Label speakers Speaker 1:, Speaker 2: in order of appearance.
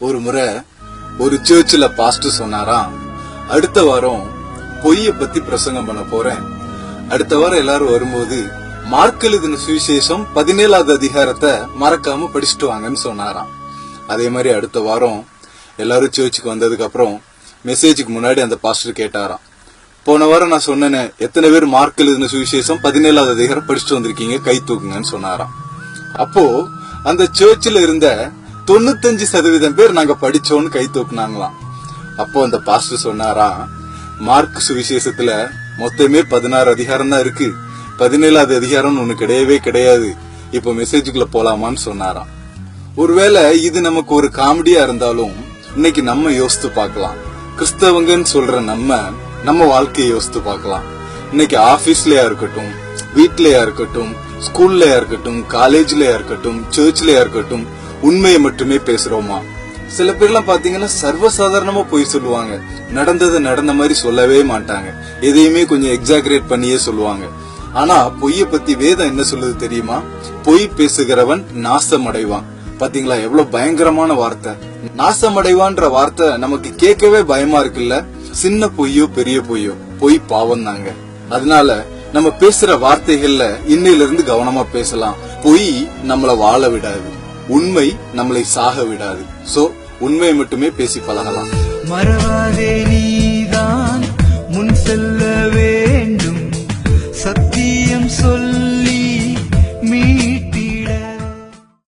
Speaker 1: ஒரு முறை ஒரு சர்ச்சில் பாஸ்டர் சொன்னாராம், அடுத்த வாரம் பொய்ய பத்தி பிரசங்கம் பண்ண போறேன். அடுத்த வாரம் எல்லாரும் வரும்போது மார்க் எழுதின சுவிசேஷம் 17வது அதிகாரத்தை மறக்காம படிச்சுட்டு வாங்கன்னு சொன்னாராம். அதே மாதிரி அடுத்த வாரம் எல்லாரும் சர்ச்சுக்கு வந்ததுக்கு அப்புறம் மெசேஜுக்கு முன்னாடி அந்த பாஸ்டர் கேட்டாராம், போன வாரம் நான் சொன்னேன்னு எத்தனை பேர் மார்க் எழுதின சுவிசேஷம் 17வது அதிகாரம் படிச்சுட்டு வந்திருக்கீங்க, கை தூக்குங்கன்னு சொன்னாராம். அப்போ அந்த சர்ச்சில் இருந்த 95% பேர் நாங்க படிச்சோன்னு கை தூக்குனாங்களாம். அப்போ அந்த பாஸ்டர் சொன்னாரா, மார்க் சுவிசேஷத்துல மொத்தமே 16 அதிகாரம் தான் இருக்கு, 17வது அதிகாரம் ஒண்ணு கிடையவே கிடையாது, இப்ப மெசேஜுக்குள்ள போலாமான்னு சொன்னாராம். ஒருவேளை இது நமக்கு ஒரு காமெடியா இருந்தாலும் இன்னைக்கு நம்ம யோசித்து பார்க்கலாம். கிறிஸ்தவங்கன்னு சொல்ற நம்ம வாழ்க்கையை யோசித்து பார்க்கலாம். இன்னைக்கு ஆபீஸ்லயா இருக்கட்டும், வீட்லயா இருக்கட்டும், ஸ்கூல்லயா இருக்கட்டும், காலேஜ்லயா இருக்கட்டும், சர்ச்லயா இருக்கட்டும், உண்மையை மட்டுமே பேசுறோமா? சில பேர்லாம் பாத்தீங்கன்னா சர்வசாதாரணமா போய் சொல்லுவாங்க, நடந்தது நடந்த மாதிரி சொல்லவே மாட்டாங்க, எதையுமே கொஞ்சம் எக்ஸாகரேட் பண்ணியே சொல்லுவாங்க. ஆனா பொய்ய பத்தி வேதம் என்ன சொல்லுது தெரியுமா? பொய் பேசுகிறவன் நாசமடைவான். பாத்தீங்களா எவ்வளவு பயங்கரமான வார்த்தை. நாசமடைவான்ற வார்த்தை நமக்கு கேட்கவே பயமா இருக்குல்ல. சின்ன பொய்யோ பெரிய பொய்யோ, பொய் பாவம் தாங்க. அதனால நம்ம பேசுற வார்த்தைகள்ல இன்னையில இருந்து கவனமா பேசலாம். பொய் நம்மள வாழ விடாது, உண்மை நம்மளை சாக விடாது. சோ உண்மையை மட்டுமே பேசி பழகலாம்.
Speaker 2: மறவாதே நீ